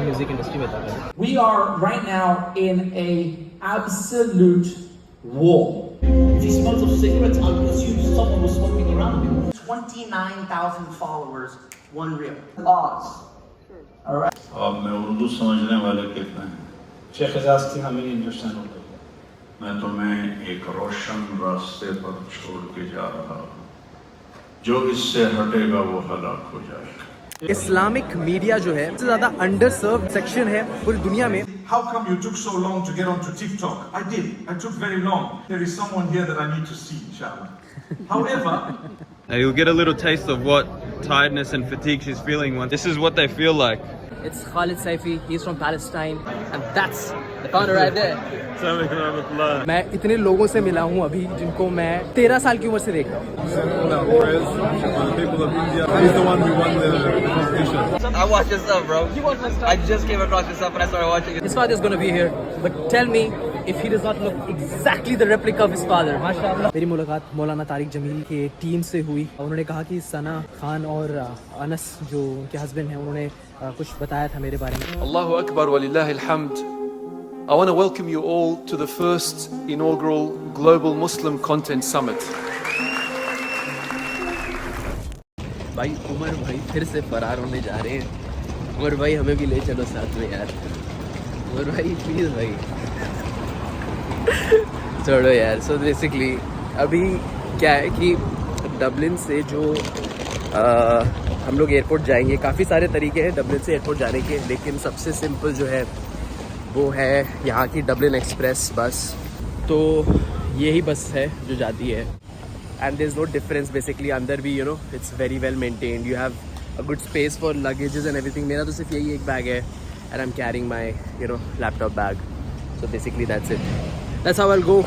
Music industry में था। We are right now in a absolute war. He smoked of cigarettes. I assumed someone was smoking around him. 29,000 followers, one reel. Oz. All right. अब मैं उर्दू समझने वाले कितने हैं? Sheikh is asking how many understand Urdu. मैं तुम्हें एक रोशन रास्ते पर छोड़ के जा रहा हूँ, जो इससे हटेगा वो हलाक हो जाएगा। इस्लामिक मीडिया जो है सबसे ज्यादा अंडर सर्व सेक्शन है पूरी दुनिया में। How come you took so long to get onto TikTok? I did. I took very long. There is someone here that I need to see, inshallah. However, Now you'll get a little taste of what tiredness and fatigue she's feeling. This is what they feel like. It's Khalid Saifi, he's from Palestine and that's the founder right there. मैं इतने लोगों से मिला हूँ अभी जिनको मैं 13 साल की उम्र से देख रहा हूँ। I watch your stuff, bro. I just came across your stuff and I started watching it. His father is going to be here, but tell me if he does not look exactly the replica of his father. माशाल्लाह। मेरी मुलाकात मौलाना तारिक जमील के team से हुई। उन्होंने कहा कि सना खान और अनस जो उनके हस्बैंड हैं उन्होंने कुछ बताया था मेरे बारे में। Allahu Akbar walillahi alhamd. I want to welcome you all to the first inaugural Global Muslim Content Summit. भाई उमर भाई फिर से फरार होने जा रहे हैं। उमर भाई हमें भी ले चलो साथ में यार। उमर भाई प्लीज भाई छोड़ो यार। सो बेसिकली अभी क्या है कि डबलिन से जो हम लोग एयरपोर्ट जाएंगे, काफ़ी सारे तरीके हैं डबलिन से एयरपोर्ट जाने के, लेकिन सबसे सिंपल जो है वो है यहाँ की डबलिन एक्सप्रेस बस। तो यही बस है जो जाती है and there is no difference basically. अंदर भी you know it's very well maintained, you have a good space for luggages and everything. मेरा तो सिर्फ यही एक बैग है and I am carrying my you know laptop bag. So basically that's it, that's how I will go.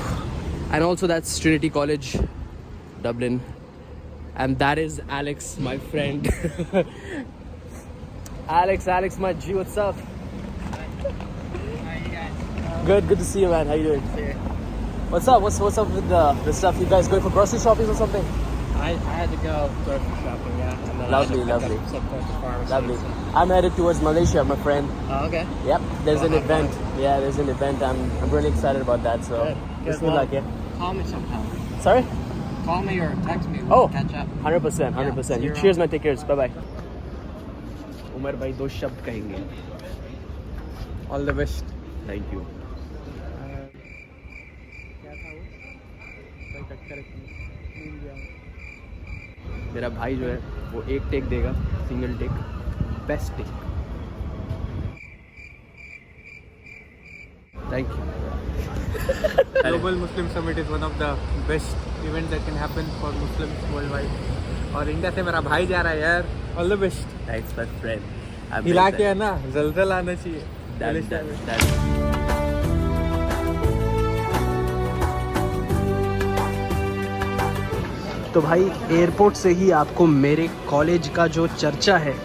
And also that's Trinity College Dublin and that is Alex, my friend. Alex, my G, what's up? Good to see you, man. How you doing? What's up? What's up with the stuff? You guys going for grocery shopping or something? I had to go grocery shopping, yeah. And then Lovely. Lovely. I'm headed towards Malaysia, my friend. Oh, okay. Yep. There's an event. Yeah, there's an event. I'm really excited about that. So, wish me luck, yeah. Call me sometime. Sorry? Call me or text me. Oh, catch up. 100%. You cheers, man. Take care. Bye bye. Umar भाई दो शब्द कहेंगे। All the best. Thank you. मेरा भाई जो है वो एक टेक देगा, single take, best take. Thank you. Global Muslim Summit is one of the best events that can happen for Muslims worldwide. और इंडिया से मेरा भाई जा रहा है यार। All the best. Thanks, my friend. हिला के है ना, जल्जल आना चाहिए। Done. तो भाई एयरपोर्ट से ही आपको मेरे कॉलेज का जो चर्चा है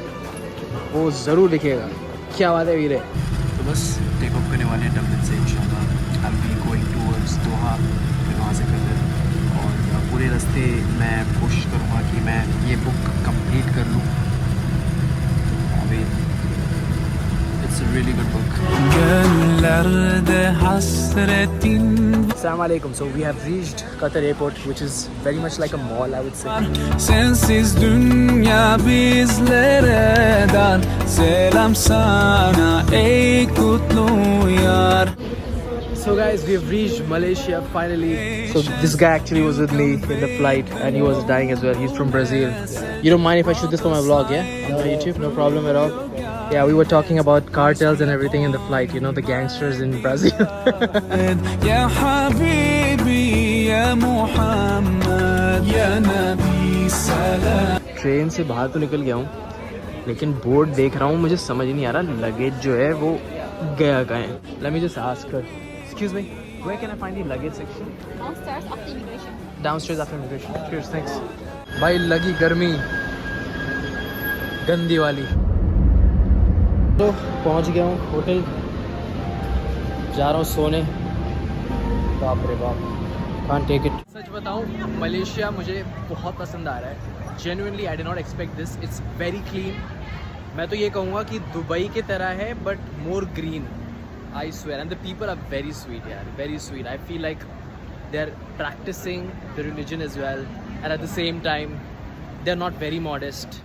वो ज़रूर दिखेगा। क्या बात है वीरे? तो बस टेक ऑफ करने वाले हैं डबलिन से इंशाल्लाह। I will be going towards Doha, फिर वहाँ से कतर। और पूरे रास्ते मैं कोशिश करूँगा कि मैं ये बुक कंप्लीट कर लूँ। अभी it's a really good book. Assalamu alaikum. So we have reached Qatar airport, which is very much like a mall, I would say. Sensiz dünya bizlere dar. Selam sana ey kutlu yar. So guys, we have reached Malaysia finally. So this guy actually was with me in the flight and he was dying as well. He's from Brazil. You don't mind if I shoot this for my vlog, yeah? On my YouTube, no problem at all. Yeah, we were talking about cartels and everything in the flight, you know, the gangsters in Brazil. Ya habibi ya Muhammad ya Nabi salam. Train से बाहर तो निकल गया हूँ लेकिन board देख रहा हूँ, मुझे समझ नहीं आ रहा लगेज जो है वो गया कहाँ है। Let me just ask her. Excuse me, where can I find the luggage section? Downstairs after immigration. Downstairs after immigration. Cheers, thanks. भाई लगी गर्मी गंदी वाली। तो पहुंच गया हूँ होटल, जा रहा हूँ सोने। बाप रे बाप, Can't take it. सच बताऊं, मलेशिया मुझे बहुत पसंद आ रहा है. Genuinely, I did not expect this. It's very clean. मैं तो ये कहूँगा कि दुबई की तरह है, but more green. I swear. And the people are very sweet, यार. Very sweet. I feel like they're practicing the religion as well. And at the same time, they're not very modest.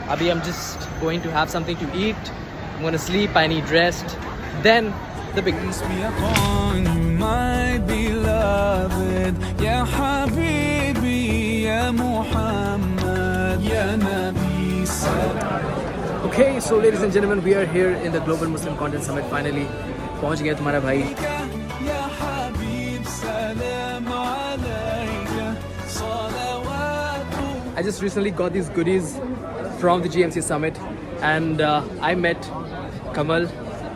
Abhi, I'm just going to have something to eat. I'm going to sleep. I need rest. Then, the big Peace be upon you, my beloved. Ya Habibi, Ya Muhammad, Ya Nabi Salam. Okay, so ladies and gentlemen, we are here in the Global Muslim Content Summit finally. पहुंच गया तुम्हारा भाई. Ya Habib, salam alayka, salawatu. I just recently got these goodies from the GMC Summit, and I met Kamal,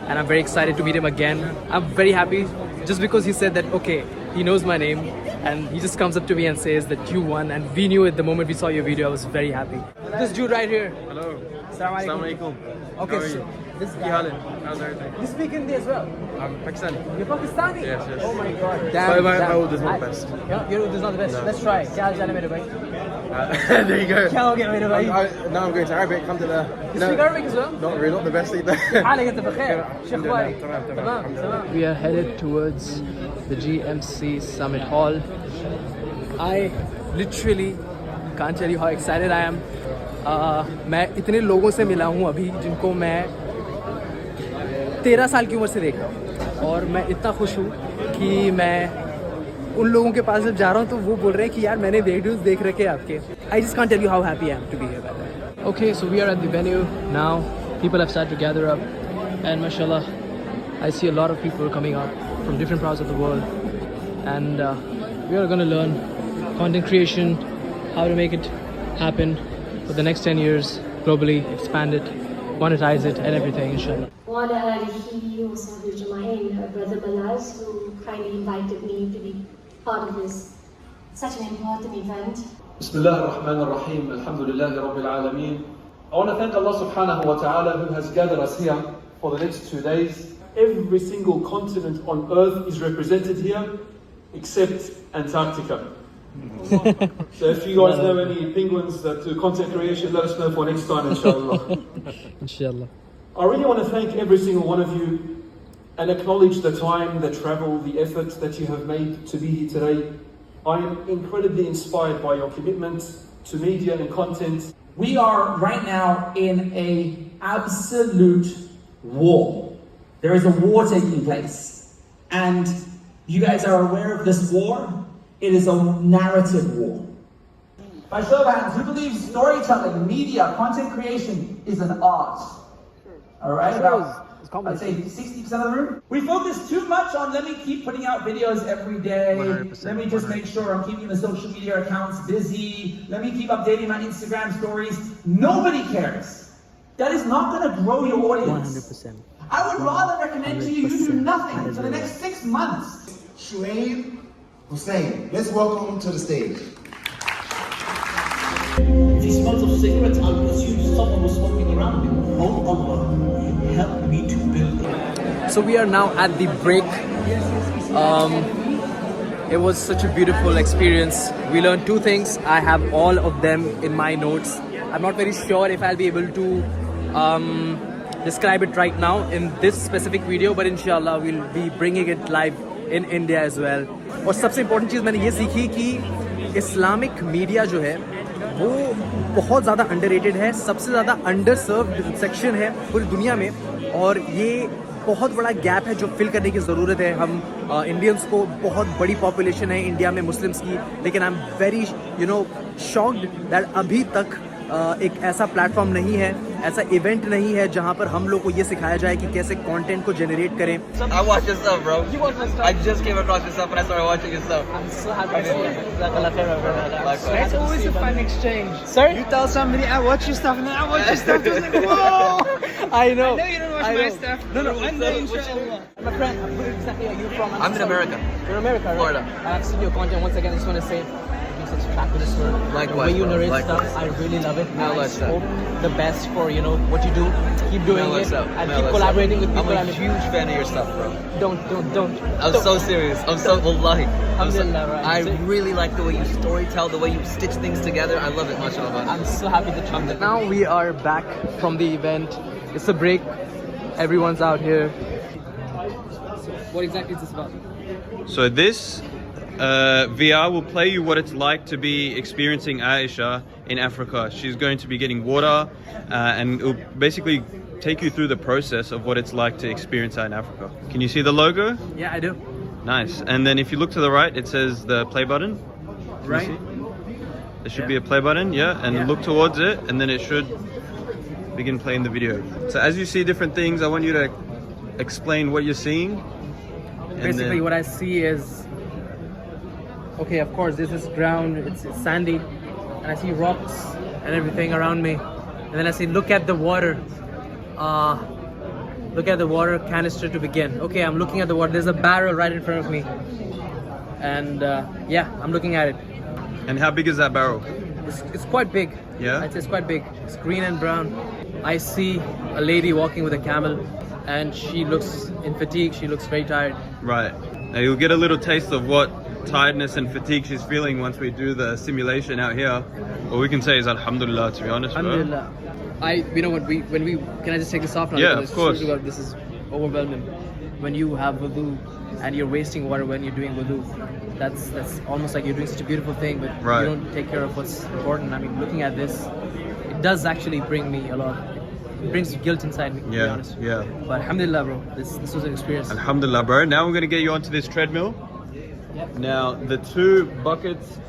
and I'm very excited to meet him again. I'm very happy just because he said that, okay, he knows my name, and he just comes up to me and says that you won, and we knew it the moment we saw your video. I was very happy. This dude right here. Hello. Assalamu alaikum. Okay, so this guy. How's everything? You speak Hindi as well? I'm Pakistani. You're Pakistani? Yes, yes. Oh my god. Sorry, my Urdu is not the best. Yeah, your Urdu is not the best. Let's try. Kya haal chal hai mere bhai? There you go. Kya ho gaya mere bhai? Now I'm going to Arabic. Come to the. You speak Arabic as well? Not really, not the best either. حالك انت بخير. شو اخبارك؟ تمام. We are headed towards the GMC Summit Hall. I literally can't tell you how excited I am. मैं इतने लोगों से मिला हूँ अभी जिनको मैं 13 साल की उम्र से देख रहा हूँ, और मैं इतना खुश हूँ कि मैं उन लोगों के पास जब जा रहा हूँ तो वो बोल रहे हैं कि यार मैंने वीडियोस देख रखे आपके. I just can't tell you how happy I am to be here by the way. Okay, so we are at the venue now. People have started to gather up, and mashallah, I see a lot of people coming up from different parts of the world, and we are going to learn content creation, how to make it happen for the next 10 years, globally, expand it, monetize it, and everything, inshallah. وعلى آله وصحبه أجمعين. Brother Balaz, who kindly invited me to be part of this such an important event. Bismillah ar-Rahman ar-Rahim. Alhamdulillah Rabbil Alameen. I want to thank Allah subhanahu wa ta'ala who has gathered us here for the next 2 days. Every single continent on earth is represented here except Antarctica. So if you guys know any penguins that do content creation, let us know for next time, inshallah. Inshallah. I really want to thank every single one of you and acknowledge the time, the travel, the effort that you have made to be here today. I am incredibly inspired by your commitment to media and content. We are right now in an absolute war. There is a war taking place. And you guys are aware of this war. It is a narrative war. By show of hands, who believes storytelling, media, content creation is an art? Alright, I'd say 60% of the room. We focus too much on let me keep putting out videos every day. 100%, Let me just make sure I'm keeping the social media accounts busy. Let me keep updating my Instagram stories. Nobody cares. That is not going to grow your audience. 100%. I would rather recommend to you do nothing for the next 6 months. Shuaib Hussein, let's welcome him to the stage. If he smells of cigarettes, I'll assume someone was smoking around him. Oh Allah, help me to build. So we are now at the break. It was such a beautiful experience. We learned 2 things. I have all of them in my notes. I'm not very sure if I'll be able to describe it right now in this specific video, but inshallah we'll be bringing it live in India as well. और सबसे important चीज़ मैंने ये सीखी कि Islamic media जो है वो बहुत ज़्यादा अंडररेटेड है, सबसे ज़्यादा अंडरसर्व्ड सेक्शन है पूरी दुनिया में, और ये बहुत बड़ा गैप है जो फिल करने की ज़रूरत है. हम इंडियंस को बहुत बड़ी पॉपुलेशन है इंडिया में मुस्लिम्स की, लेकिन I am very shocked that अभी तक एक ऐसा प्लेटफॉर्म नहीं है, ऐसा इवेंट नहीं है जहाँ पर हम लोग को ये सिखाया जाए कि कैसे कंटेंट को जनरेट करें. I watch your stuff, bro. You watch my stuff? I just came across your stuff and I started watching your stuff. I'm so happy to see you. It's always a fun exchange. Sorry? You tell somebody, I watch your stuff, and then I watch your stuff. They're like, whoa! I know. I know you don't watch my stuff. No. One day, inshallah. My friend, where exactly are you from? I'm in America. You're in America, right? Florida. I've seen your content once again. I just want to say, such fabulous work. Likewise, The way you bro. narrate Likewise. stuff, I really love it. No, I let's hope the best for what you do. Keep doing it and keep collaborating with people. I'm a huge fan of your stuff, bro. Don't. I'm so serious. I'm so wallahi. I right. really like the way you storytell, the way you stitch things together. I love it, mashallah. I'm so happy that you're there. Now we are back from the event. It's a break. Everyone's out here. What exactly is this about? So this VR will play you what it's like to be experiencing Aisha in Africa. She's going to be getting water and it'll basically take you through the process of what it's like to experience that in Africa. Can you see the logo? Yeah, I do. Nice. And then if you look to the right, it says the play button. Can you Right. see? There should be a play button, yeah, and look towards it, and then it should begin playing the video. So as you see different things, I want you to explain what you're seeing. Basically, what I see is, okay, of course, this is ground, it's sandy, and I see rocks and everything around me. And then I see, look at the water. Look at the water canister to begin. Okay, I'm looking at the water. There's a barrel right in front of me. And yeah, I'm looking at it. And how big is that barrel? It's quite big. Yeah? I'd say it's quite big. It's green and brown. I see a lady walking with a camel, and she looks in fatigue. She looks very tired. Right. Now you'll get a little taste of what tiredness and fatigue she's feeling once we do the simulation out here. All we can say is Alhamdulillah, to be honest, bro. Alhamdulillah. You know what, when we, can I just take this off now? Yeah, Because of course. This is overwhelming. When you have wudu and you're wasting water when you're doing wudu, that's almost like you're doing such a beautiful thing, but Right. you don't take care of what's important. I mean, looking at this, it does actually bring me a lot. It brings guilt inside me, to be Yeah, honest. yeah. But alhamdulillah, bro, this was an experience. Alhamdulillah, bro. Now we're going to get you onto this treadmill. Now the two buckets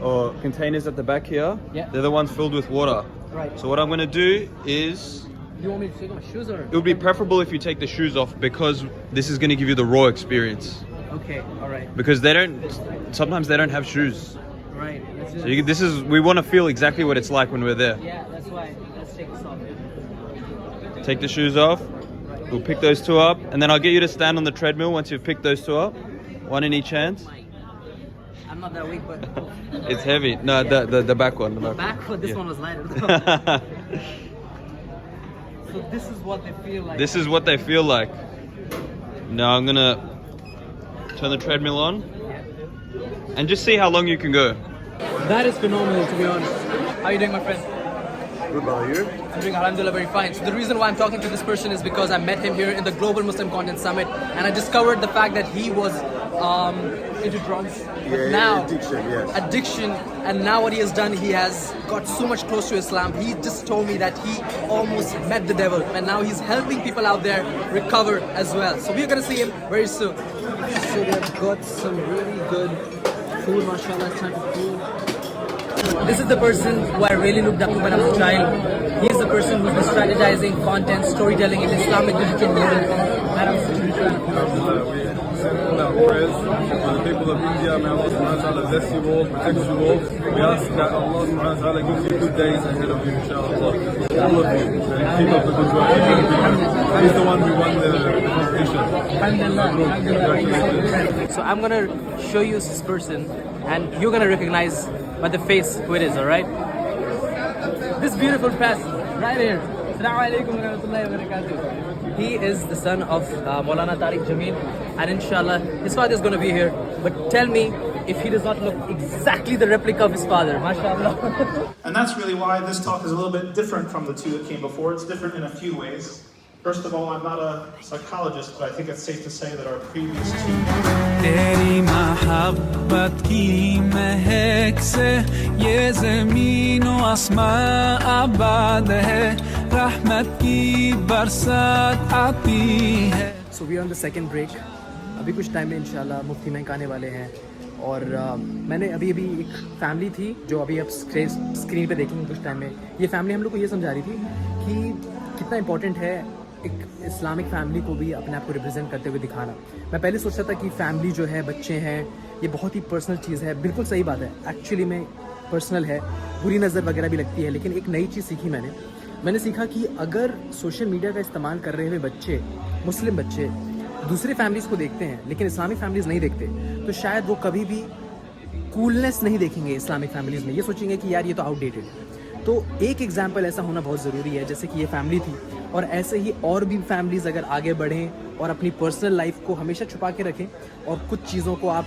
or containers at the back here, they're the ones filled with water. Right. So what I'm going to do is, You want me to take my shoes or? it would be preferable if you take the shoes off, because this is going to give you the raw experience. Okay, all right. Because sometimes they don't have shoes. Right. Let's do So we want to feel exactly what it's like when we're there. Yeah, that's why. Let's take this off. Take the shoes off. We'll pick those two up, and then I'll get you to stand on the treadmill once you've picked those two up. One in each hand. I'm not that weak, but It's heavy. No, the back one. The back foot. This Yeah. one was lighter. So this is what they feel like. This is what they feel like. Now I'm gonna turn the treadmill on and just see how long you can go. That is phenomenal, to be honest. How are you doing, my friend? Good about you? I'm doing alhamdulillah very fine. So the reason why I'm talking to this person is because I met him here in the Global Muslim Content Summit, and I discovered the fact that he was into drugs. But now, addiction, and now what he has done, he has got so much close to Islam. He just told me that he almost met the devil, and now he's helping people out there recover as well. So we're gonna see him very soon. So they've got some really good food, mashallah, type of food. This is the person who I really looked up to when I was a child. He's the person who's been strategizing content, storytelling in Islamic digital world. All our prayers for the people of India. May Allah subhanahu wa ta'ala bless you all, protect you all. We ask that Allah subhanahu wa ta'ala gives you good days ahead of you, inshallah. All of you. And keep up the good work. He's the one who won the competition. So I'm gonna show you this person, and you're gonna recognize by the face who it is, alright? This beautiful person, right here. Assalamu alaikum wa rahmatullahi wa barakatuh. He is the son of Maulana Tariq Jameel, and inshallah, his father is going to be here. But tell me if he does not look exactly the replica of his father, mashallah. And that's really why this talk is a little bit different from the two that came before. It's different in a few ways. First of all, I'm not a psychologist, but I think it's safe to say that our previous two तेरी मोहब्बत की महक से ये ज़मीन व आसमां आबाद है रहमत की बरसात आती है. So we are on the second break. अभी कुछ टाइम में इंशाल्लाह मुफ्ती महक आने वाले हैं, और मैंने अभी एक फैमिली थी जो अभी आप स्क्रीन पे देखेंगे कुछ टाइम में. ये फैमिली हम लोग को ये समझा रही थी कि कितना इम्पोर्टेंट है एक इस्लामिक फैमिली को भी अपने आप को रिप्रेजेंट करते हुए दिखाना. मैं पहले सोचता था कि फैमिली जो है, बच्चे हैं, ये बहुत ही पर्सनल चीज़ है. बिल्कुल सही बात है, एक्चुअली में पर्सनल है, बुरी नज़र वगैरह भी लगती है. लेकिन एक नई चीज़ सीखी मैंने सीखा कि अगर सोशल मीडिया का इस्तेमाल कर रहे हुए बच्चे, मुस्लिम बच्चे दूसरे फैमिलीज़ को देखते हैं लेकिन इस्लामिक फैमिलीज़ नहीं देखते, तो शायद वो कभी भी कूलनेस नहीं देखेंगे इस्लामिक फैमिलीज़ में, ये सोचेंगे कि यार ये तो आउटडेटेड है। तो एक एग्जाम्पल ऐसा होना बहुत ज़रूरी है, जैसे कि ये फैमिली थी, और ऐसे ही और भी फैमिलीज़ अगर आगे बढ़ें और अपनी पर्सनल लाइफ को हमेशा छुपा के रखें और कुछ चीज़ों को आप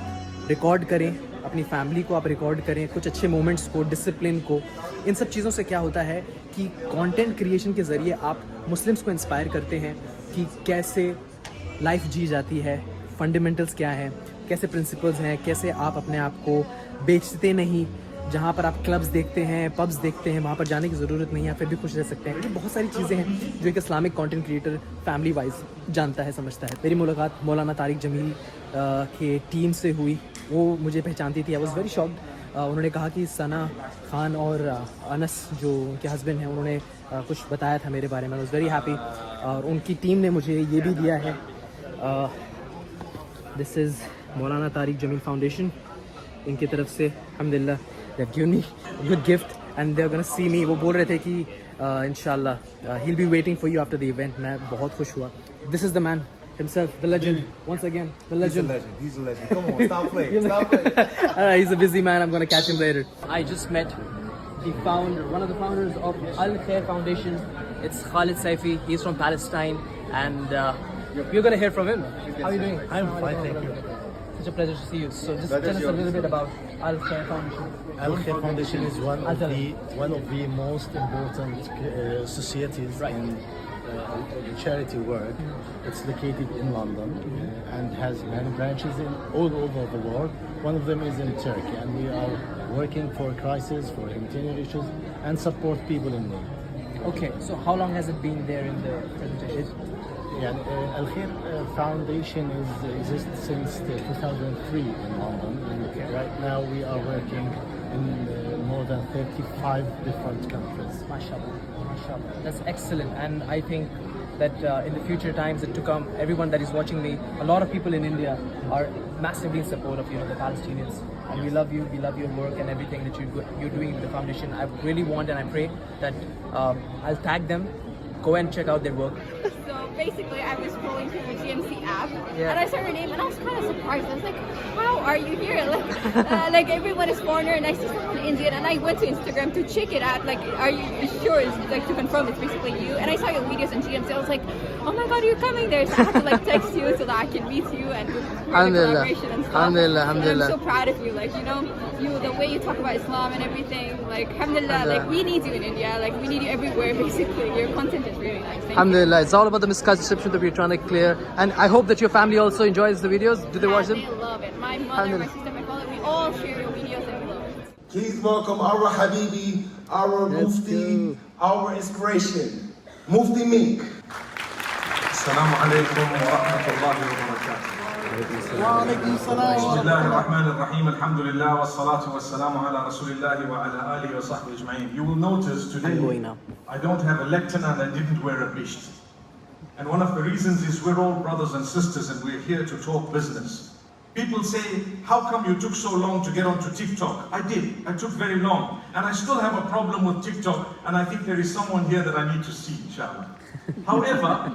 रिकॉर्ड करें, अपनी फैमिली को आप रिकॉर्ड करें, कुछ अच्छे मोमेंट्स को, डिसिप्लिन को, इन सब चीज़ों से क्या होता है कि कंटेंट क्रिएशन के ज़रिए आप मुस्लिम्स को इंस्पायर करते हैं कि कैसे लाइफ जी जाती है, फंडामेंटल्स क्या हैं, कैसे प्रिंसिपल्स हैं, कैसे आप अपने आप को बेचते नहीं, जहाँ पर आप क्लब्स देखते हैं, पब्स देखते हैं, वहाँ पर जाने की ज़रूरत नहीं है, फिर भी खुश रह सकते हैं। ये बहुत सारी चीज़ें हैं जो एक Islamic content creator family wise जानता है, समझता है। मेरी मुलाकात मौलाना तारिक जमील के टीम से हुई, वो मुझे पहचानती थी। I was very shocked. उन्होंने कहा कि सना खान और अनस जो उनके हस्बैंड हैं, उन्होंने कुछ बताया था मेरे बारे में। I was very happy. और उनकी टीम ने मुझे ये भी दिया है, this is Maulana Tariq Jameel foundation, इनकी तरफ से अल्हम्दुलिल्लाह they have given me a good gift and they are going to see me. वो बोल रहे थे कि इंशाल्लाह he'll be waiting for you after the event. मैं बहुत खुश हुआ. This is the man himself, the legend. Once again, the legend. He's a legend. Come on, stop playing. Stop playing. He's a busy man. I'm going to catch him later. I just met the founder, one of the founders of Al Khair Foundation. It's Khalid Saifi. He's from Palestine, and you're going to hear from him. How are you doing? I'm fine, thank you. Such a pleasure to see you. So just tell us a little bit about Al Khair Foundation. Al Khair Foundation is one of the most important societies in the charity work. It's located in London and has many branches in all over the world. One of them is in Turkey, and we are working for crisis, for humanitarian issues, and support people in need. Okay, so how long has it been there in the presentation? Yeah, Al Khair Foundation exists since 2003 in London, and right now we are working in more than 35 different countries. MashaAllah, MashaAllah. That's excellent, and I think that in the future times to come, everyone that is watching me, a lot of people in India are massively in support of the Palestinians, and we love you, we love your work and everything that you're doing with the foundation. I really want and I pray that I'll tag them. Go and check out their work. So basically, I was scrolling through the GMC app, and I saw her name, and I was kind of surprised. I was like, "How are you here? Like everyone is foreigner, and I see someone Indian." And I went to Instagram to check it out. Like, are you sure? It's like to confirm it's basically you. And I saw your videos on GMC. I was like, "Oh my God, you're coming there!" So I had to like text you so that I can meet you and do the collaboration and stuff. Alhamdulillah, And alhamdulillah. I'm so proud of you. Like the way you talk about Islam and everything. Like, alhamdulillah. Like we need you in India. Like we need you everywhere. Basically, your content is really nice. Thank you. Alhamdulillah, it's all about the misconception that we're trying to clear, and I hope that your family also enjoys the videos. Do they watch them? They love it. My mother, my sister, my father, we all share your videos and we love it. Please welcome our Habibi, our Mufti, our inspiration, Mufti Meek. Assalamu alaikum wa rahmatullahi wa barakatuh. Walaikum salam. Bismillahir Rahmanir Rahim. Alhamdulillah wa salatu wa salamu ala Rasulillahi wa ala alihi wa sahbihi ajma'in. You will notice today I don't have a lectern and I didn't wear a bisht. And one of the reasons is we're all brothers and sisters and we're here to talk business. People say, how come you took so long to get onto TikTok? I did. I took very long. And I still have a problem with TikTok, and I think there is someone here that I need to see, inshallah. However,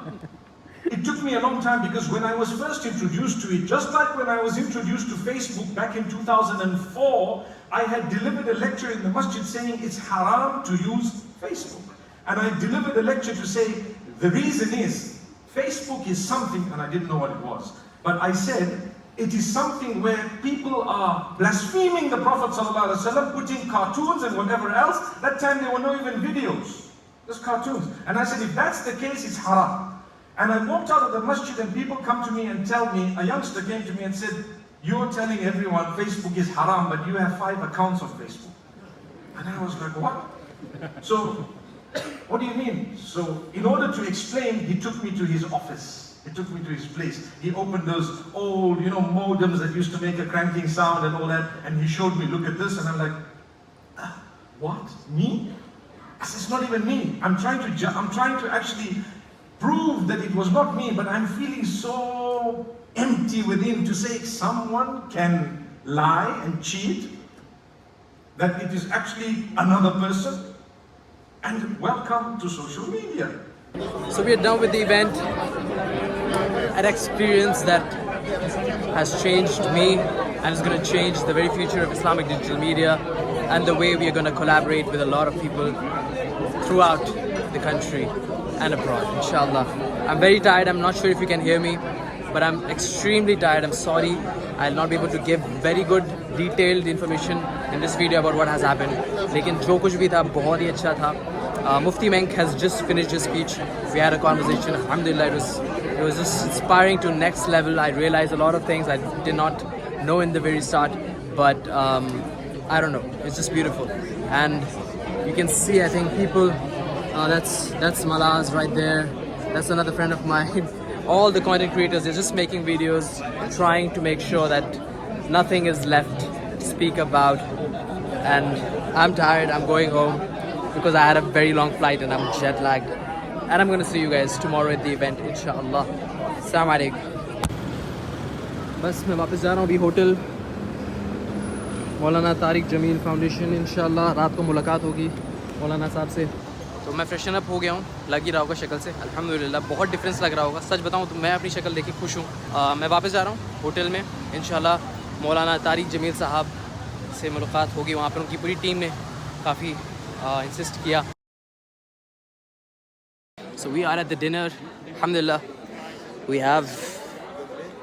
it took me a long time because when I was first introduced to it, just like when I was introduced to Facebook back in 2004, I had delivered a lecture in the masjid saying it's haram to use Facebook. And I delivered a lecture to say, the reason is, Facebook is something, and I didn't know what it was, but I said, it is something where people are blaspheming the Prophet ﷺ, putting cartoons and whatever else. That time there were no even videos, just cartoons. And I said, if that's the case, it's haram. And I walked out of the masjid and people come to me and tell me, a youngster came to me and said, you're telling everyone Facebook is haram, but you have 5 accounts of Facebook. And I was like, what? So, what do you mean? So, in order to explain, he took me to his office. He took me to his place. He opened those old, modems that used to make a cranking sound and all that, and he showed me, look at this, and I'm like, what? Me? I said, it's not even me. I'm trying to actually prove that it was not me, but I'm feeling so empty within to say someone can lie and cheat, that it is actually another person. And welcome to social media. So we are done with the event. An experience that has changed me and it's going to change the very future of Islamic digital media and the way we are going to collaborate with a lot of people throughout the country and abroad, inshallah. I'm very tired. I'm not sure if you can hear me, but I'm extremely tired. I'm sorry. I'll not be able to give very good detailed information in this video about what has happened. लेकिन जो कुछ भी था बहुत ही अच्छा था. Mufti Menk has just finished his speech. We had a conversation. Alhamdulillah, it was just inspiring to next level. I realized a lot of things I did not know in the very start, but I don't know. It's just beautiful, and you can see, I think, people. That's Malaz right there. That's another friend of mine. All the content creators, they're just making videos, trying to make sure that nothing is left to speak about. And I'm tired. I'm going home because I had a very long flight and I'm jet lagged. And I'm gonna see you guys tomorrow at the event, inshallah. Assalamu alaikum. बस मैं वापस जा रहा हूँ अभी hotel. मौलाना Tariq Jameel foundation, इंशाल्लाह रात को मुलाकात होगी मौलाना साहब से. तो मैं फ्रेशन अप हो गया हूँ, लग ही रहा होगा शक्ल से अल्हम्दुलिल्लाह. बहुत डिफरेंस लग रहा होगा, सच बताऊँ तो मैं अपनी शक्ल देख के खुश हूँ. मैं वापस जा रहा हूँ होटल में, इंशाल्लाह मौलाना तारिक जमील साहब से मुलाकात होगी. वहाँ पर उनकी पूरी टीम ने काफ़ी इंसिस्ट किया. So we are at the dinner, alhamdulillah. We have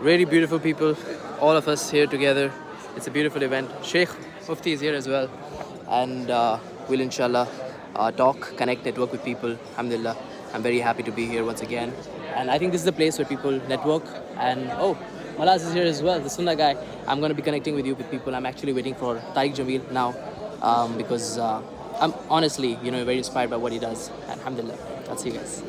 really beautiful people, all of us here together. It's a beautiful event. Sheikh Mufti is here as well, and we'll inshallah talk, connect, network with people. Alhamdulillah, I'm very happy to be here once again, and I think this is the place where people network. And oh, Malaz is here as well, the Sunnah guy. I'm going to be connecting with you with people. I'm actually waiting for Tariq Jameel now because I'm honestly, very inspired by what he does. Alhamdulillah. I'll see you guys.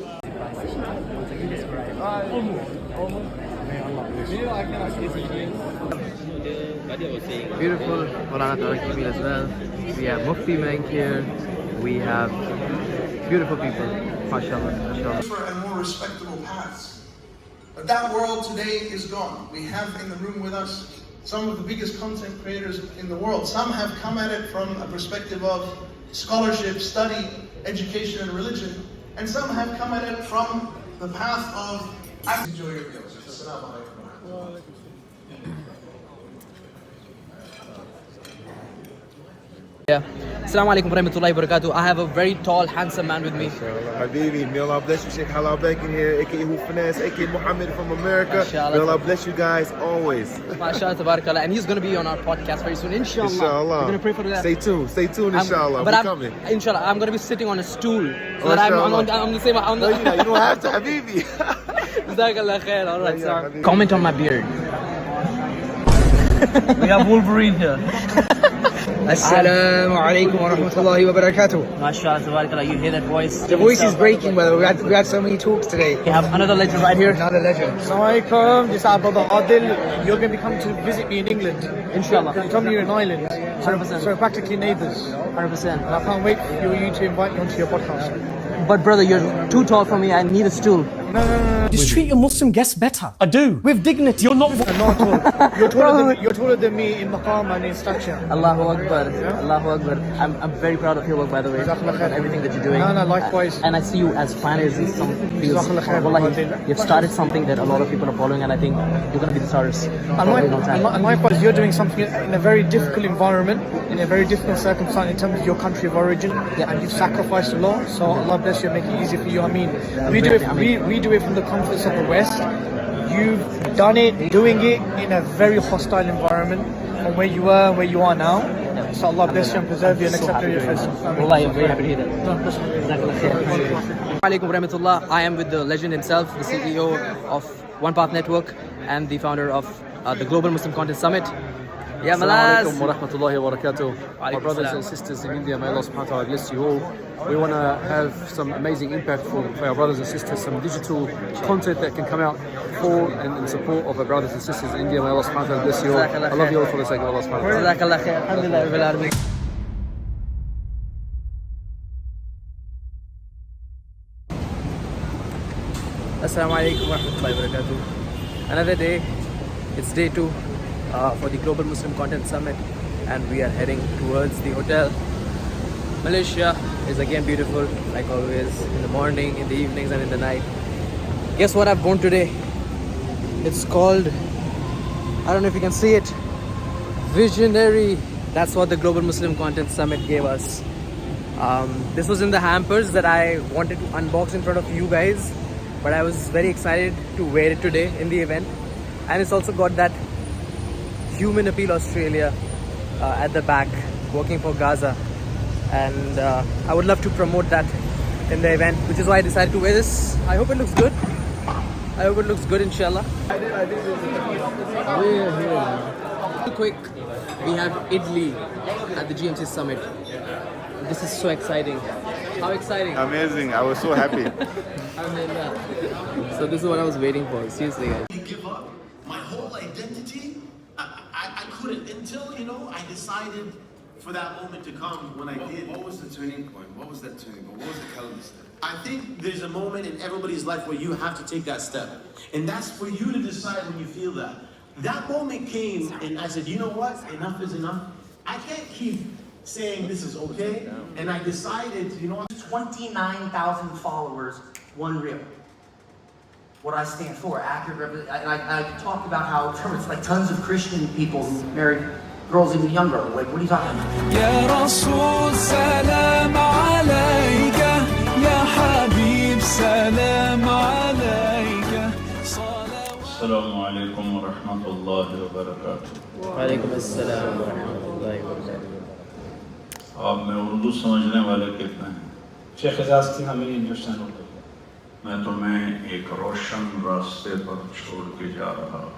Beautiful Maulana Tariq Jameel as well. We have Mufti Menk here. We have beautiful people. MashaAllah. MashaAllah. And more respectable paths. But that world today is gone. We have in the room with us some of the biggest content creators in the world. Some have come at it from a perspective of scholarship, study, education, and religion. And some have come at it from the path of enjoy your meals. Assalamu alaikum. Yeah. Assalamu alaikum warahmatullahi wabarakatuh. I have a very tall, handsome man with me. Habibi, may Allah bless you. Sheikh Halal Bacon here, aka Hufanas, aka Muhammad from America. Mashallah. May Allah bless you guys always. MashaAllah, tabarakallah. And he's going to be on our podcast very soon, inshallah. Inshallah. We're going to pray for that. Stay tuned, inshallah. We're coming. Inshallah, I'm going to be sitting on a stool. So that I'm the same. No, you don't have to, Habibi. Jazakallah khair. All right, sir. Comment on my beard. We have Wolverine here. Assalamu alaikum wa rahmatullahi wa barakatuh. MashaAllah, tabarakallah. You hear that voice? The voice is breaking, brother. We had so many talks today. We have another legend right here. Another legend. Assalamu alaikum. This is our brother Adil. You're going to come to visit me in England. Inshallah. You told me you're in Ireland. 100%. So we're practically neighbours. 100%. And I can't wait for you to invite me onto your podcast. But brother, you're too tall for me. I need a stool. No. Just treat your Muslim guests better. I do. With dignity. You're not. Not at all. You're taller than me in maqam and in stature. Allahu Akbar. Allahu Akbar. I'm very proud of your work, by the way. And everything that you're doing. No, likewise. And I see you as planners in some fields. Wallahi, you've started something that a lot of people are following, and I think you're going to be the starters. And likewise, you're doing something in a very difficult environment, in a very difficult circumstance in terms of your country of origin, and you've sacrificed a lot. So Allah bless you and make it easy for you. I mean, we do it from the comforts of the West. You've done it, doing it in a very hostile environment from where you were and where you are now. So Allah bless you and preserve you and accept your faith. Wallahi, I'm very happy to hear that. Assalamu alaikum warahmatullah. I am with the legend himself, the CEO of One Path Network and the founder of the Global Muslim Content Summit. Yeah, Malaz. Assalamu alaikum wa rahmatullahi wa barakatuh. My brothers and sisters in India, may Allah subhanahu wa ta'ala bless you all. We want to have some amazing impact for our brothers and sisters, some digital content that can come out for and in support of our brothers and sisters in India. May Allah subhanahu wa ta'ala bless you all. I love you all for the sake of Allah subhanahu wa ta'ala. Jazakallah khair. Alhamdulillah rabbil alamin. Assalamu alaikum wa rahmatullahi wa barakatuh. Another day, it's day 2 for the Global Muslim Content Summit, and we are heading towards the hotel. Malaysia is again beautiful, like always, in the morning, in the evenings, and in the night. Guess what I've worn today? It's called, I don't know if you can see it, Visionary. That's what the Global Muslim Content Summit gave us. This was in the hampers that I wanted to unbox in front of you guys, but I was very excited to wear it today in the event. And it's also got that Human Appeal Australia at the back, working for Gaza. And I would love to promote that in the event, which is why I decided to wear this. I hope it looks good. I hope it looks good, inshallah. We're here now. Real quick, we have Italy at the GMC Summit. This is so exciting. How exciting? Amazing. I was so happy. So this is what I was waiting for. Seriously, guys. Give up my whole identity. I couldn't until, I decided for that moment to come when I did. What was the turning point? What was that turning point? What was the catalyst? I think there's a moment in everybody's life where you have to take that step. And that's for you to decide when you feel that. That moment came and I said, you know what? Enough is enough. I can't keep saying this is okay. And I decided, 29,000 followers, one reel. What I stand for, accurate representation. I talked about how it's like tons of Christian people who married girls even younger. Like, what are you talking about? يا رسول سلام عليك يا حبيب سلام عليك السلام عليكم ورحمة الله وبركاته. वालेकुम अस्सलाम व रहमतुल्लाहि व बरकातुहू. आप में उर्दू समझने वाले कितने हैं? Sheikh is asking how many understand Urdu. मैं तुम्हें एक रोशन रास्ते पर छोड़ के जा रहा हूँ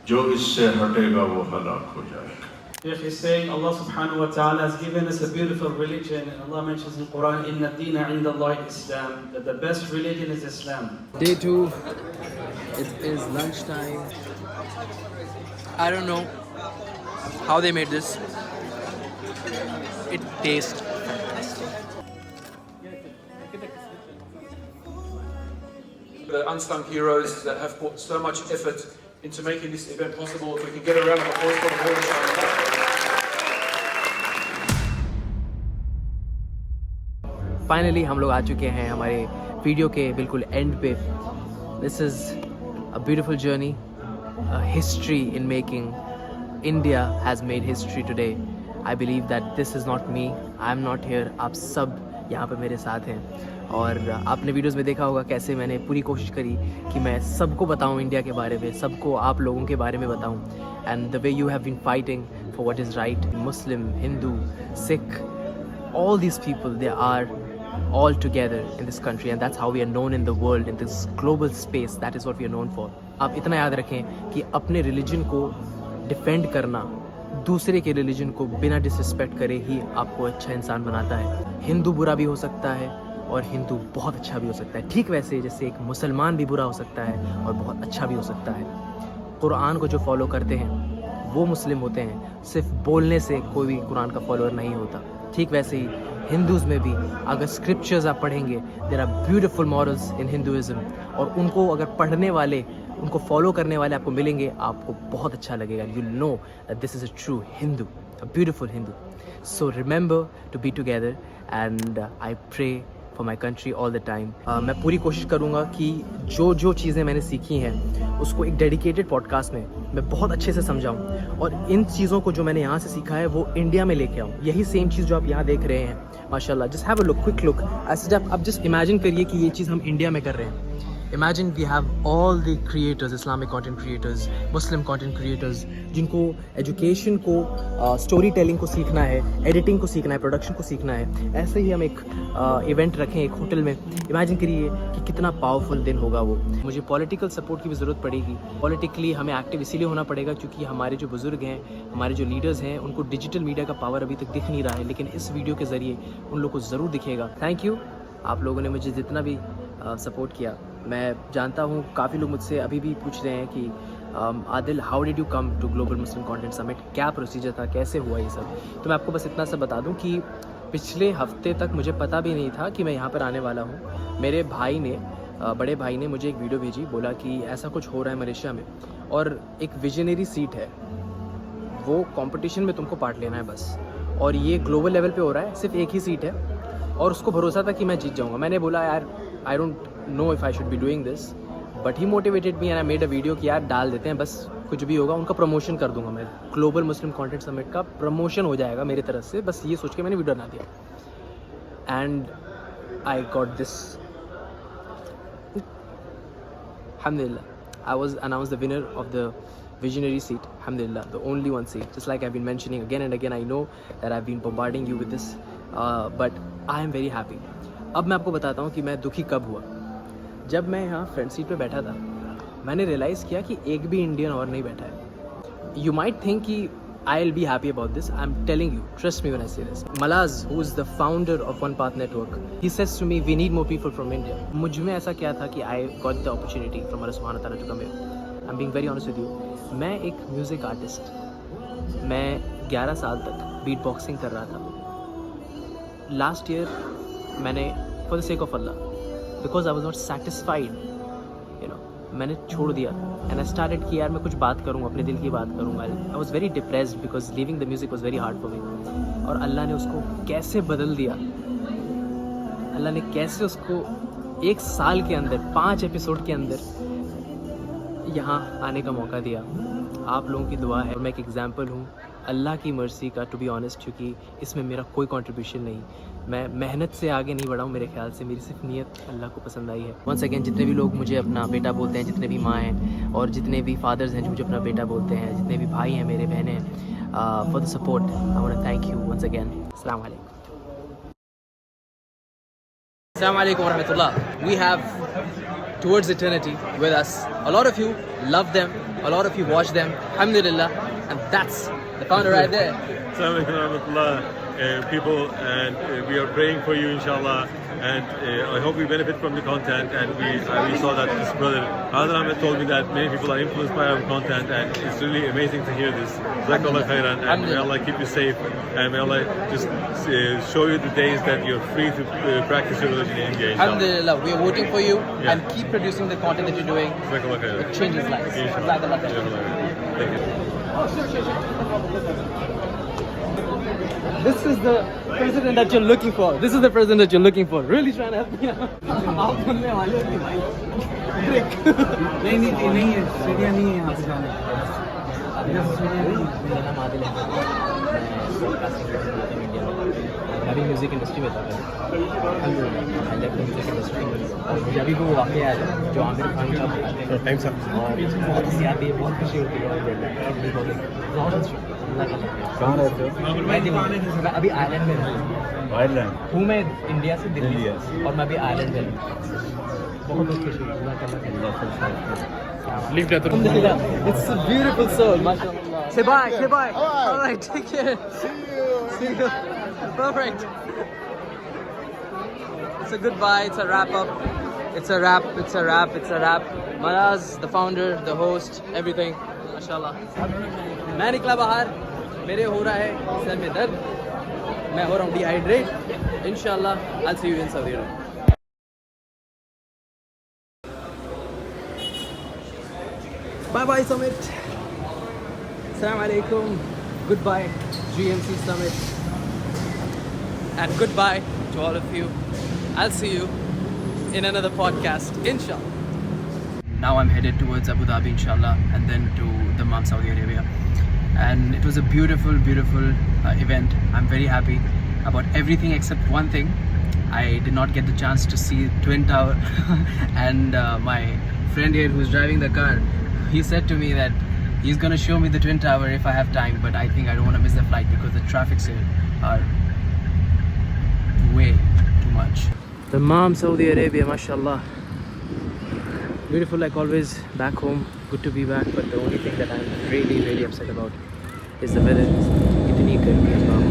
जो इससे हटेगा वो हलाक हो जाएगा. Sheikh is saying Allah subhanahu wa ta'ala has given us a beautiful religion, and Allah mentions in the Quran, Inna Deena Inda Allah Islam, that the best religion is Islam. Day 2, it is lunchtime. I don't know how they made this. It tastes fantastic. The unsung heroes that have put so much effort into making this event possible. If we can get around the applause for the whole inshallah. Finally हम लोग आ चुके हैं हमारे video के बिल्कुल and पे. This is a beautiful journey, history in making. India has made history today. I believe that this is not me, I am not here. आप सब यहाँ पे मेरे साथ हैं. और आपने वीडियोस में देखा होगा कैसे मैंने पूरी कोशिश करी कि मैं सबको बताऊँ इंडिया के बारे में, सबको आप लोगों के बारे में बताऊँ. And the way you have been fighting for what is right. Muslim, Hindu, Sikh, all these people, they are all together in this country, and that's how we are known in the world, in this global space. That is what we are known for. आप इतना याद रखें कि अपने religion को defend करना दूसरे के रिलीजन को बिना डिसरिस्पेक्ट करे ही आपको अच्छा इंसान बनाता है. हिंदू बुरा भी हो सकता है और हिंदू बहुत अच्छा भी हो सकता है. ठीक वैसे जैसे एक मुसलमान भी बुरा हो सकता है और बहुत अच्छा भी हो सकता है. कुरान को जो फॉलो करते हैं वो मुस्लिम होते हैं. सिर्फ बोलने से कोई भी कुरान का फॉलोअर नहीं होता. ठीक वैसे ही हिंदूज़ में भी अगर स्क्रिप्चर्स आप पढ़ेंगे, there are beautiful morals in Hinduism, और उनको अगर पढ़ने वाले, उनको फॉलो करने वाले आपको मिलेंगे, आपको बहुत अच्छा लगेगा. You know that this is a true Hindu, a beautiful Hindu. So remember to be together, and I pray for my country all the time. मैं पूरी कोशिश करूँगा कि जो चीज़ें मैंने सीखी हैं उसको एक डेडिकेटेड पॉडकास्ट में मैं बहुत अच्छे से समझाऊँ, और इन चीज़ों को जो मैंने यहाँ से सीखा है वो इंडिया में लेके आऊँ. यही सेम चीज़ जो आप यहाँ देख रहे हैं, माशाल्लाह. Just have a look, quick look. ऐसे जब आप जस्ट इमेजिन करिए कि ये चीज़ हम इंडिया में कर रहे हैं. Imagine we have all the creators, Islamic content creators, Muslim content creators, जिनको एजुकेशन को, स्टोरी टेलिंग को सीखना है, एडिटिंग को सीखना है, प्रोडक्शन को सीखना है. ऐसे ही हम एक इवेंट रखें एक होटल में. इमेजिन करिए कि कितना पावरफुल दिन होगा वो. मुझे पॉलिटिकल सपोर्ट की भी ज़रूरत पड़ेगी. पॉलिटिकली हमें एक्टिव इसीलिए होना पड़ेगा क्योंकि हमारे जो बुज़ुर्ग हैं, हमारे जो लीडर्स हैं, उनको डिजिटल मीडिया का पावर अभी तक दिख नहीं रहा है, लेकिन इस वीडियो के ज़रिए उन लोगों को ज़रूर दिखेगा. थैंक यू आप लोगों ने मुझे जितना भी सपोर्ट किया. मैं जानता हूँ काफ़ी लोग मुझसे अभी भी पूछ रहे हैं कि Adil, how did you come to Global Muslim content summit, क्या प्रोसीजर था, कैसे हुआ ये सब. तो मैं आपको बस इतना सा बता दूं कि पिछले हफ्ते तक मुझे पता भी नहीं था कि मैं यहाँ पर आने वाला हूँ. मेरे भाई ने, बड़े भाई ने मुझे एक वीडियो भेजी, बोला कि ऐसा कुछ हो रहा है मलेशिया में और एक विजनरी सीट है, वो कंपटीशन में तुमको पार्ट लेना है बस, और ये ग्लोबल लेवल पे हो रहा है, सिर्फ एक ही सीट है, और उसको भरोसा था कि मैं जीत जाऊँगा. मैंने बोला यार, I don't know if I should be doing this, but he motivated me and I made a video कि यार डाल देते हैं, बस कुछ भी होगा उनका प्रमोशन कर दूंगा मैं, ग्लोबल मुस्लिम कंटेंट समिट का प्रमोशन हो जाएगा मेरी तरफ से, बस ये सोच के मैंने वीडियो बना दिया and I got this. Alhamdulillah, I was announced the winner of the visionary seat. Alhamdulillah, the only one seat. Just like I've been mentioning again and again, I know that I've been bombarding you with this, but I am very happy. अब मैं आपको बताता हूँ कि मैं दुखी कब हुआ. जब मैं यहाँ फ्रंट सीट पे बैठा था, मैंने रियलाइज़ किया कि एक भी इंडियन और नहीं बैठा है. You might think कि I'll be happy about this. I'm telling you, trust me when I say this. Malaz, who is the founder of One Path Network, he says to me, we need more people from India. मुझ में ऐसा क्या था कि I got the opportunity from Allah Subhanahu wa Taala to come here. I'm being very honest with you. मैं एक music artist, मैं 11 साल तक बीट बॉक्सिंग कर रहा था. लास्ट ईयर मैंने for the sake of Allah, because I was not satisfied, you know, मैंने छोड़ दिया एंड आई स्टार्टेड कि यार मैं कुछ बात करूँगा, अपने दिल की बात करूँगा. I was very depressed because living the music was very hard for me. और अल्लाह ने उसको कैसे बदल दिया, अल्लाह ने कैसे उसको 1 साल के अंदर 5 एपिसोड के अंदर यहाँ आने का मौका दिया. आप लोगों की दुआ है. मैं एक एग्जाम्पल हूँ अल्लाह की मर्सी का, टू बी ऑनेस्ट, क्योंकि इसमें मेरा कोई कंट्रीब्यूशन नहीं. मैं मेहनत से आगे नहीं बढ़ा हूँ, मेरे ख्याल से मेरी सिर्फ नीयत अल्लाह को पसंद आई है. वंस अगेन, जितने भी लोग मुझे अपना बेटा बोलते हैं, जितने भी माँ हैं और जितने भी फादर्स हैं जो मुझे अपना बेटा बोलते हैं, जितने भी भाई हैं, मेरे बहनें हैं, for the support, I want to thank you once again. अस्सलाम वालेकुम. Assalamu alaikum wa rahmatullah. We have Towards Eternity with us. A lot of you love them, a lot of you watch them, alhamdulillah, and that's the founder right there. Assalamu alaikum wa rahmatullah. People, and we are praying for you, inshallah, and I hope we benefit from the content. And we saw that this brother Hazrat Ahmed told me that many people are influenced by our content, and it's really amazing to hear this. Jazakallah khairan, and may Allah keep you safe, and may Allah just show you the days that you're free to practice your religion in India, inshallah. Alhamdulillah, we are rooting for you, and keep producing the content that you're doing. Jazakallah khairan. It changes lives. Jazakallah khairan. Thank you. This is the president that you're looking for. This is the president that you're looking for. Really trying to help me out. आप बनने वाले हो कि भाई? Brick. नहीं है, सीढ़ियाँ नहीं है यहाँ पे जाने. मेरा नाम आदिल है. मैं भी म्यूजिक इंडस्ट्री में था. I left the music industry. और मुझे अभी वो वाक़या है जो आमिर खान का टाइम था. और बहुत सी आती है, बहुत खुशी होती है. बहुत अच्छी. कहाँ रहते हो? मैं अभी आयरलैंड में हूँ. आयरलैंड हूँ मैं इंडिया से, दिल्ली, और मैं अभी आयरलैंड में हूँ. बहुत खुशी हुई. It's a beautiful soul, mashallah. Say bye, say bye. All right, take care. See you. Perfect. It's a goodbye. It's a wrap up. It's a wrap. It's a wrap. It's a wrap. Malaz, the founder, the host, everything. Mashallah. मैं निकला बाहर, मेरे हो रहा है sir में दर्द, मैं हो रहा हूँ डिहाइड्रेट. इंशाल्लाह I'll see you in Saudi Arabia. Bye bye Summit. Assalamu alaikum. Goodbye GMC Summit. And goodbye to all of you. I'll see you in another podcast, inshallah. Now I'm headed towards Abu Dhabi, inshallah, and then to Dammam, Saudi Arabia. And it was a beautiful, beautiful event. I'm very happy about everything except one thing. I did not get the chance to see Twin Tower. And my friend here who's driving the car, he said to me that he's going to show me the Twin Tower if I have time, but I think I don't want to miss the flight because the traffics here are way too much. Dammam, Saudi Arabia, mashallah. Beautiful like always back home. Good to be back, but the only thing that I'm really, really upset about is the weather. Itni garmi hai baap.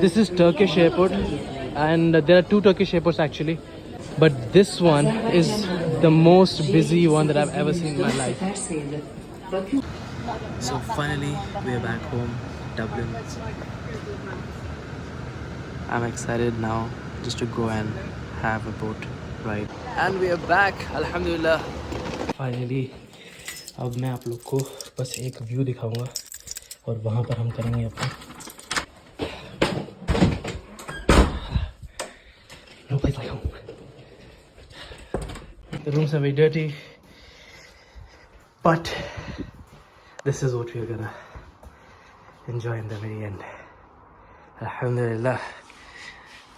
This is Turkish airport, and there are 2 Turkish airports actually, but this one is the most busy one that I've ever seen in my life. So finally we are back home, Dublin. I'm excited now just to go and have a boat ride. And we are back, alhamdulillah. Finally, अब मैं आप लोग को बस एक view दिखाऊंगा और वहाँ पर हम करेंगे अपना The rooms are very dirty. But this is what we're gonna enjoy in the very end. Alhamdulillah.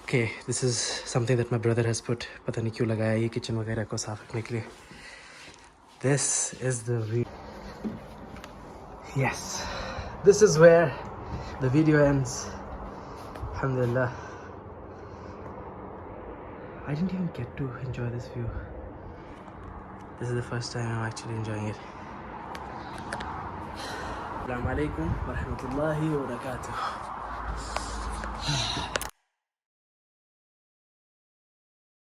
Okay, this is something that my brother has put. Pata nahi kyun lagaya ye kitchen वगैरह को साफ रखने के लिए. This is the view. Yes, this is where the video ends. Alhamdulillah. I didn't even get to enjoy this view. This is the first time I'm actually enjoying it. Assalamu alaikum wa rahmatullahi wa barakatuh.